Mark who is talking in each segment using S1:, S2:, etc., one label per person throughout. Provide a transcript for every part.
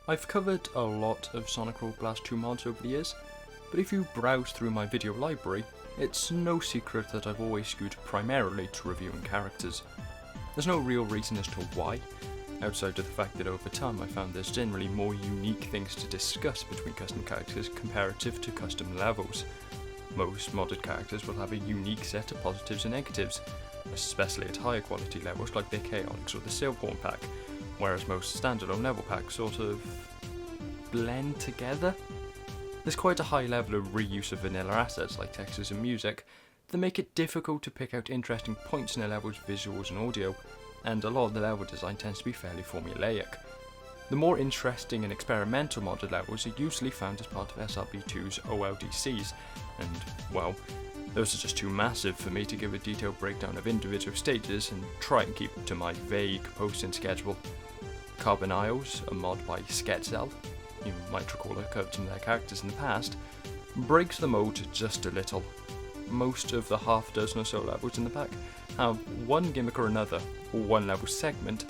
S1: I've covered a lot of Sonic Robo Blast 2 mods over the years, but if you browse through my video library, it's no secret that I've always skewed primarily to reviewing characters. There's no real reason as to why, outside of the fact that over time I found there's generally more unique things to discuss between custom characters comparative to custom levels. Most modded characters will have a unique set of positives and negatives, especially at higher quality levels like the Chaotix or the Silverhorn pack, whereas most standalone level packs sort of blend together. There's quite a high level of reuse of vanilla assets like textures and music that make it difficult to pick out interesting points in a level's visuals and audio, and a lot of the level design tends to be fairly formulaic. The more interesting and experimental modded levels are usually found as part of SRB2's OLDCs, and, well, those are just too massive for me to give a detailed breakdown of individual stages and try and keep to my vague posting schedule. Carbon Isles, a mod by Sketchzelle, you might recall I covered some of their characters in the past, breaks the mode just a little. Most of the half dozen or so levels in the pack have one gimmick or another, or one level segment,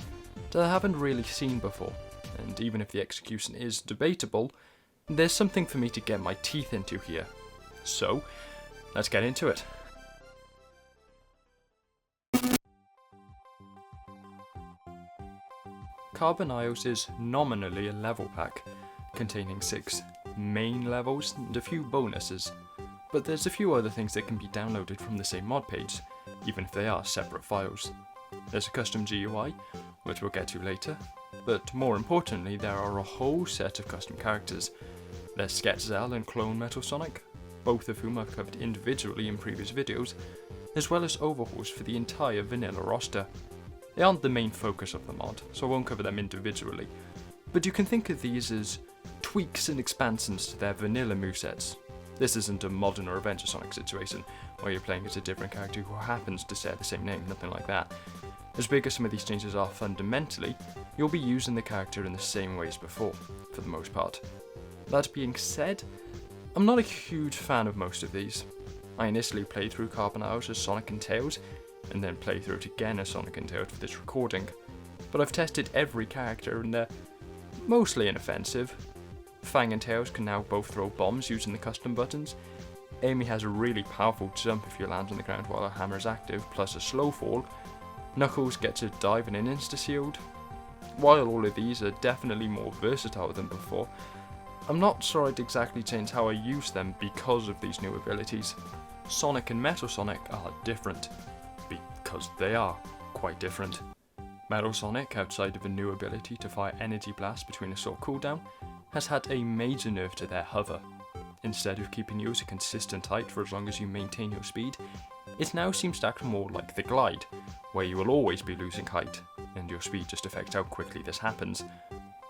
S1: that I haven't really seen before, and even if the execution is debatable, there's something for me to get my teeth into here. So, let's get into it. Carbon Isles is nominally a level pack, containing 6 main levels and a few bonuses, but there's a few other things that can be downloaded from the same mod page, even if they are separate files. There's a custom GUI, which we'll get to later, but more importantly there are a whole set of custom characters. There's Sketchzelle and Clone Metal Sonic, both of whom I've covered individually in previous videos, as well as overhauls for the entire vanilla roster. They aren't the main focus of the mod, so I won't cover them individually, but you can think of these as tweaks and expansions to their vanilla movesets. This isn't a modern or Adventure Sonic situation, where you're playing as a different character who happens to share the same name, nothing like that. As big as some of these changes are fundamentally, you'll be using the character in the same way as before, for the most part. That being said, I'm not a huge fan of most of these. I initially played through Carbon Isles as Sonic and Tails, and then played through it again as Sonic and Tails for this recording, but I've tested every character and they're mostly inoffensive. Fang and Tails can now both throw bombs using the custom buttons. Amy has a really powerful jump if you land on the ground while her hammer is active, plus a slow fall. Knuckles gets a dive and an insta-shield. While all of these are definitely more versatile than before, I'm not sure I'd exactly change how I use them because of these new abilities. Sonic and Metal Sonic are different, because they are quite different. Metal Sonic, outside of a new ability to fire energy blasts between a short cooldown, has had a major nerf to their hover. Instead of keeping you at a consistent height for as long as you maintain your speed, it now seems to act more like the glide, where you will always be losing height, and your speed just affects how quickly this happens.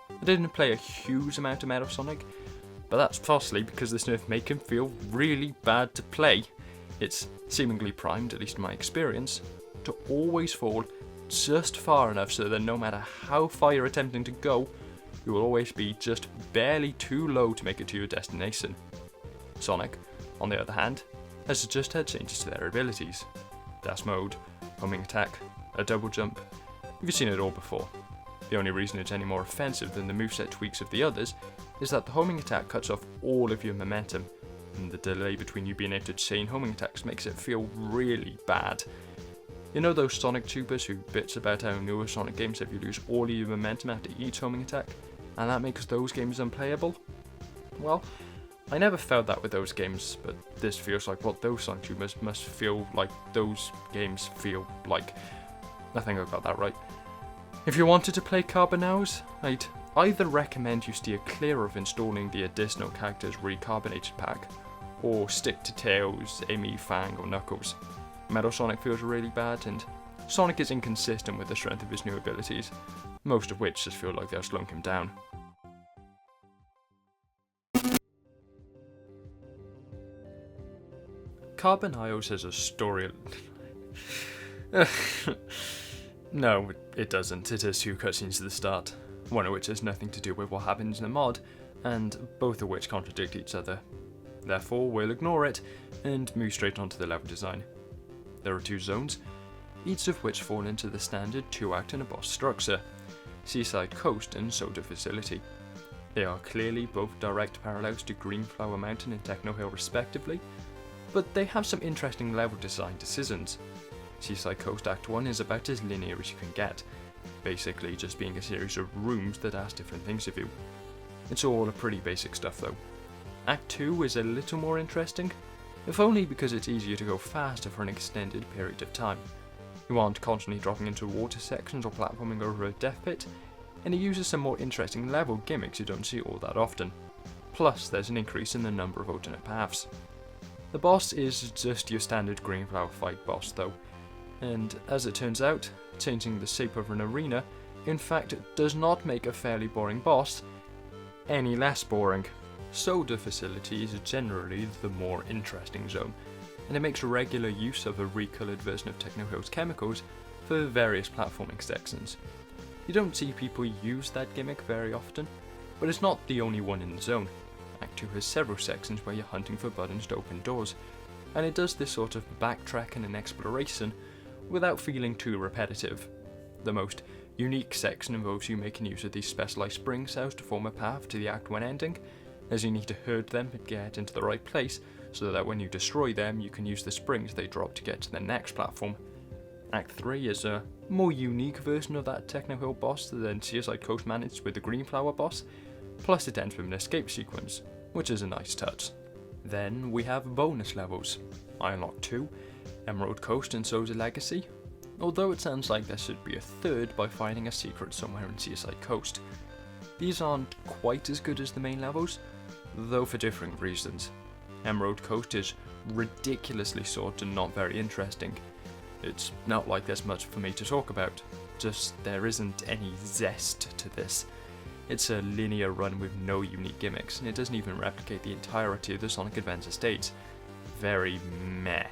S1: I didn't play a huge amount of Metal Sonic, but that's partially because this nerf made him feel really bad to play. It's seemingly primed, at least in my experience, to always fall just far enough so that no matter how far you're attempting to go, you will always be just barely too low to make it to your destination. Sonic, on the other hand, has just had changes to their abilities. Dash mode, homing attack, a double jump. You've seen it all before. The only reason it's any more offensive than the moveset tweaks of the others is that the homing attack cuts off all of your momentum, and the delay between you being able to chain homing attacks makes it feel really bad. You know those Sonic tubers who bitch about how newer Sonic games have you lose all of your momentum after each homing attack, and that makes those games unplayable? Well, I never felt that with those games, but this feels like what those Sonic tubers must feel like those games feel like. I think I got that right. If you wanted to play Carbon Isles, I'd either recommend you steer clear of installing the additional characters recarbonated pack, or stick to Tails, Amy, Fang, or Knuckles. Metal Sonic feels really bad, and Sonic is inconsistent with the strength of his new abilities, most of which just feel like they're slowing him down. Carbon Isles has a story. No, it doesn't. It has 2 cutscenes at the start, one of which has nothing to do with what happens in the mod, and both of which contradict each other. Therefore, we'll ignore it and move straight onto the level design. There are 2 zones, each of which fall into the standard 2-act and a boss structure: Seaside Coast and Soda Facility. They are clearly both direct parallels to Greenflower Mountain and Techno Hill respectively, but they have some interesting level design decisions. Seaside Coast Act 1 is about as linear as you can get, basically just being a series of rooms that ask different things of you. It's all pretty basic stuff though. Act 2 is a little more interesting, if only because it's easier to go faster for an extended period of time. You aren't constantly dropping into water sections or platforming over a death pit, and it uses some more interesting level gimmicks you don't see all that often. Plus, there's an increase in the number of alternate paths. The boss is just your standard Greenflower fight boss though, and as it turns out, changing the shape of an arena in fact does not make a fairly boring boss any less boring. Soda Facility is generally the more interesting zone, and it makes regular use of a recoloured version of Techno Hill's chemicals for various platforming sections. You don't see people use that gimmick very often, but it's not the only one in the zone. Act 2 has several sections where you're hunting for buttons to open doors, and it does this sort of backtracking and exploration without feeling too repetitive. The most unique section involves you making use of these specialised spring cells to form a path to the Act 1 ending, as you need to herd them and get into the right place so that when you destroy them you can use the springs they drop to get to the next platform. Act 3 is a more unique version of that Techno Hill boss than Seaside Coast managed with the Greenflower boss, plus it ends with an escape sequence, which is a nice touch. Then we have bonus levels. I unlocked 2, Emerald Coast and Soda Legacy, although it sounds like there should be a third by finding a secret somewhere in Seaside Coast. These aren't quite as good as the main levels, though for different reasons. Emerald Coast is ridiculously short and not very interesting. It's not like there's much for me to talk about, just there isn't any zest to this. It's a linear run with no unique gimmicks, and it doesn't even replicate the entirety of the Sonic Adventure stage. Very meh.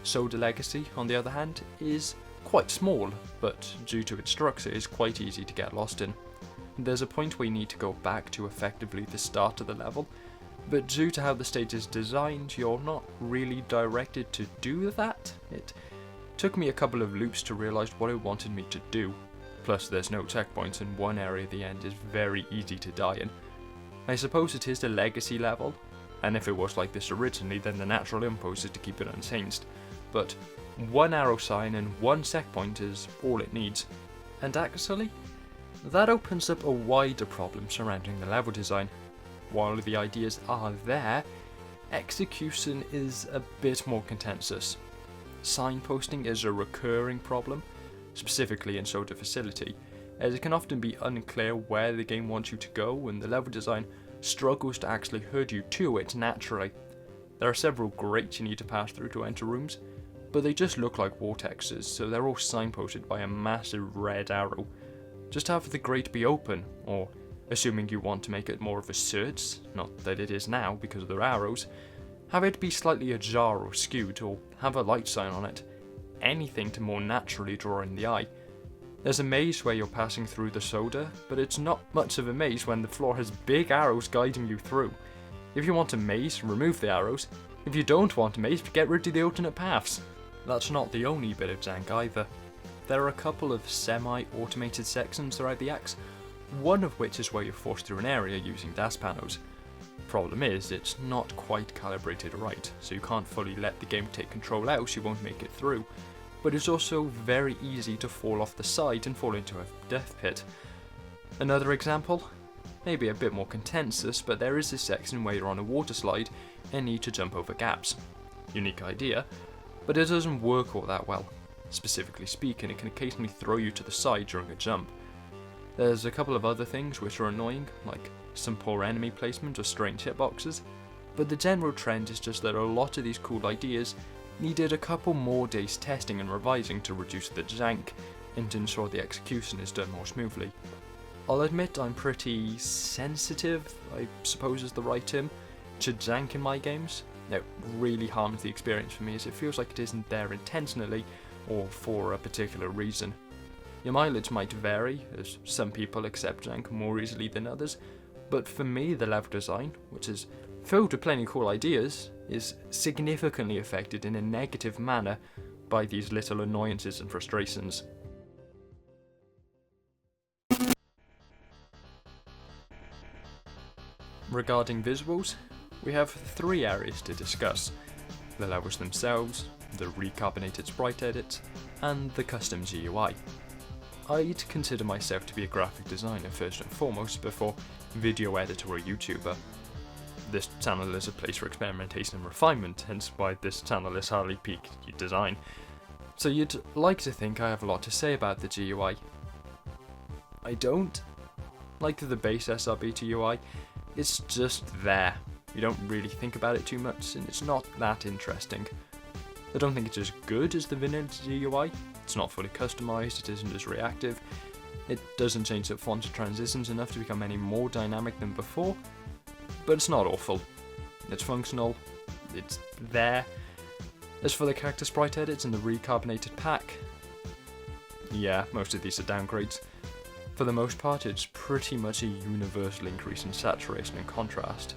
S1: Soda Legacy, on the other hand, is quite small, but due to its structure is quite easy to get lost in. There's a point where you need to go back to effectively the start of the level, but due to how the stage is designed, you're not really directed to do that. It took me a couple of loops to realise what it wanted me to do, plus there's no checkpoints and one area at the end is very easy to die in. I suppose it is the legacy level, and if it was like this originally then the natural impulse is to keep it unchanged, but one arrow sign and one checkpoint is all it needs. And actually, that opens up a wider problem surrounding the level design. While the ideas are there, execution is a bit more contentious. Signposting is a recurring problem, specifically in Soda Facility, as it can often be unclear where the game wants you to go and the level design struggles to actually herd you to it naturally. There are several grates you need to pass through to enter rooms, but they just look like vortexes, so they're all signposted by a massive red arrow. Just have the grate be open, or, assuming you want to make it more of a search, not that it is now because of the arrows, have it be slightly ajar or skewed, or have a light sign on it. Anything to more naturally draw in the eye. There's a maze where you're passing through the soda, but it's not much of a maze when the floor has big arrows guiding you through. If you want a maze, remove the arrows. If you don't want a maze, get rid of the alternate paths. That's not the only bit of jank either. There are a couple of semi-automated sections throughout the acts, one of which is where you're forced through an area using dash panels. Problem is, it's not quite calibrated right, so you can't fully let the game take control else you won't make it through, but it's also very easy to fall off the side and fall into a death pit. Another example? Maybe a bit more contentious, but there is this section where you're on a water slide and need to jump over gaps. Unique idea, but it doesn't work all that well. Specifically speaking, it can occasionally throw you to the side during a jump. There's a couple of other things which are annoying, like some poor enemy placement or strange hitboxes, but the general trend is just that a lot of these cool ideas needed a couple more days testing and revising to reduce the jank and to ensure the execution is done more smoothly. I'll admit I'm pretty sensitive, I suppose is the right term, to jank in my games. It really harms the experience for me as it feels like it isn't there intentionally or for a particular reason. Your mileage might vary, as some people accept jank more easily than others, but for me the level design, which is filled with plenty of cool ideas, is significantly affected in a negative manner by these little annoyances and frustrations. Regarding visuals, we have 3 areas to discuss: the levels themselves, the recarbonated sprite edits, and the custom GUI. I'd consider myself to be a graphic designer first and foremost before video editor or YouTuber. This channel is a place for experimentation and refinement, hence why this channel is hardly peak design. So you'd like to think I have a lot to say about the GUI. I don't. Like the base SRBT UI, it's just there. You don't really think about it too much, and it's not that interesting. I don't think it's as good as the vanilla GUI. It's not fully customized, it isn't as reactive, it doesn't change the fonts or transitions enough to become any more dynamic than before, but it's not awful. It's functional, it's there. As for the character sprite edits and the recarbonated pack, yeah, most of these are downgrades. For the most part, it's pretty much a universal increase in saturation and contrast,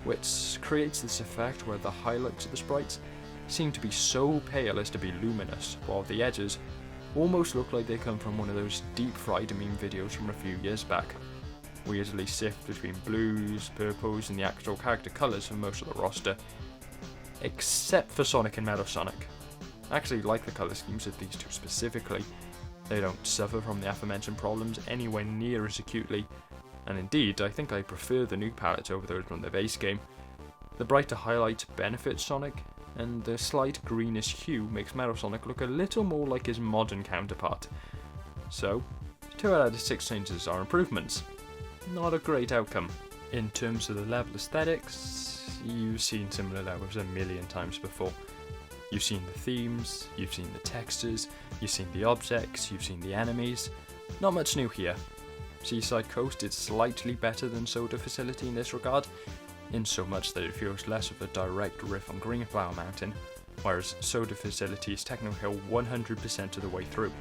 S1: which creates this effect where the highlights of the sprites seem to be so pale as to be luminous, while the edges almost look like they come from one of those deep-fried meme videos from a few years back. We easily sift between blues, purples, and the actual character colours for most of the roster, except for Sonic and Metal Sonic. I actually like the colour schemes of these two specifically. They don't suffer from the aforementioned problems anywhere near as acutely, and indeed I think I prefer the new palettes over those from the base game. The brighter highlights benefit Sonic, and the slight greenish hue makes Metal Sonic look a little more like his modern counterpart. So, 2 out of 6 changes are improvements. Not a great outcome. In terms of the level aesthetics, you've seen similar levels a million times before. You've seen the themes, you've seen the textures, you've seen the objects, you've seen the enemies. Not much new here. Seaside Coast is slightly better than Soda Facility in this regard, in so much that it feels less of a direct riff on Greenflower Mountain, whereas Soda Facility is Techno Hill 100% of the way through.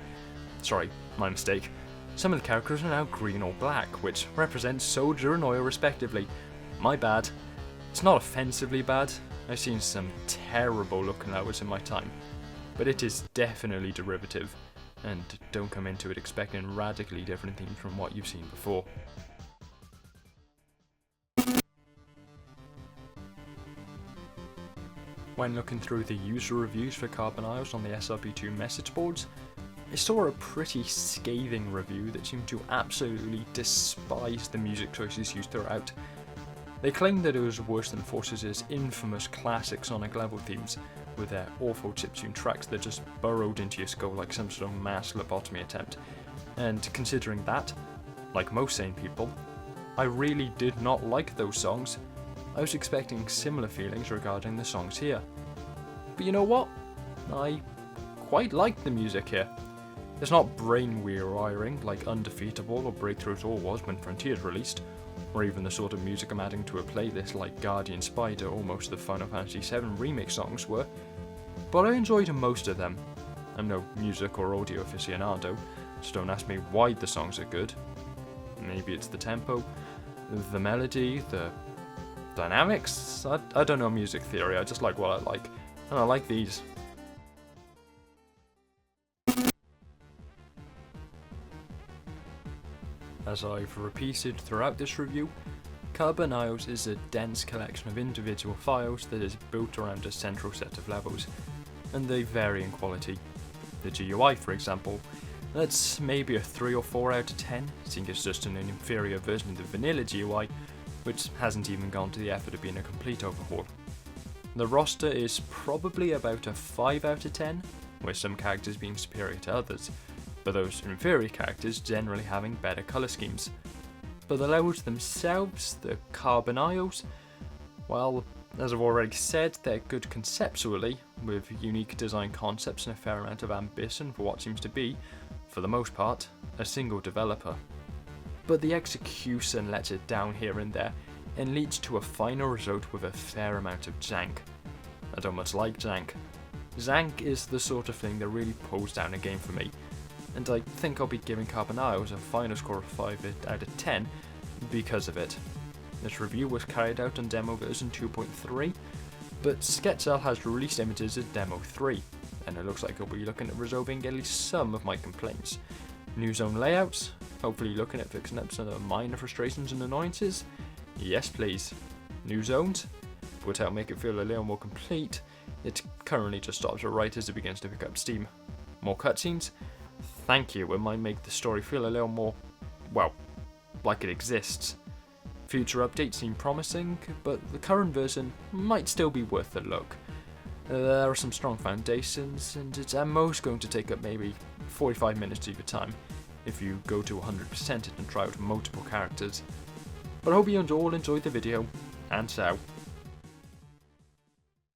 S1: Sorry, my mistake. Some of the characters are now green or black, which represents soda and oil respectively. My bad. It's not offensively bad. I've seen some terrible looking levels in my time, but it is definitely derivative, and don't come into it expecting radically different themes from what you've seen before. When looking through the user reviews for Carbon Isles on the SRB2 message boards, I saw a pretty scathing review that seemed to absolutely despise the music choices used throughout. They claimed that it was worse than Forces' infamous classic Sonic level themes, with their awful chiptune tracks that just burrowed into your skull like some sort of mass lobotomy attempt. And considering that, like most sane people, I really did not like those songs. I was expecting similar feelings regarding the songs here. But you know what? I quite like the music here. It's not brain-wearing like Undefeatable or Breakthrough Tour was when Frontiers released, or even the sort of music I'm adding to a playlist like Guardian Spider or most of the Final Fantasy VII remix songs were, but I enjoyed most of them. I'm no music or audio aficionado, so don't ask me why the songs are good. Maybe it's the tempo, the melody, the dynamics? I don't know music theory, I just like what I like, and I like these. As I've repeated throughout this review, Carbon Isles is a dense collection of individual files that is built around a central set of levels, and they vary in quality. The GUI, for example, that's maybe a 3 or 4 out of 10, seeing it's just an inferior version of the vanilla GUI, which hasn't even gone to the effort of being a complete overhaul. The roster is probably about a 5 out of 10, with some characters being superior to others, but those inferior characters generally having better colour schemes. But the levels themselves, the Carbon Isles, well, as I've already said, they're good conceptually, with unique design concepts and a fair amount of ambition for what seems to be, for the most part, a single developer. But the execution lets it down here and there, and leads to a final result with a fair amount of jank. I don't much like jank. Jank is the sort of thing that really pulls down a game for me, and I think I'll be giving Carbon Isles a final score of 5 out of 10 because of it. This review was carried out on demo version 2.3, but Sketchzelle has released images at demo 3, and it looks like I'll be looking at resolving at least some of my complaints. New zone layouts, hopefully looking at fixing up some of the minor frustrations and annoyances, Yes please. New zones? Would help make it feel a little more complete. It currently just stops right as it begins to pick up steam. More cutscenes? Thank you, it might make the story feel a little more, well, like it exists. Future updates seem promising, but the current version might still be worth a look. There are some strong foundations, and it's at most going to take up maybe 45 minutes of your time if you go to 100% it and try out multiple characters. But I hope you all enjoyed the video, and so.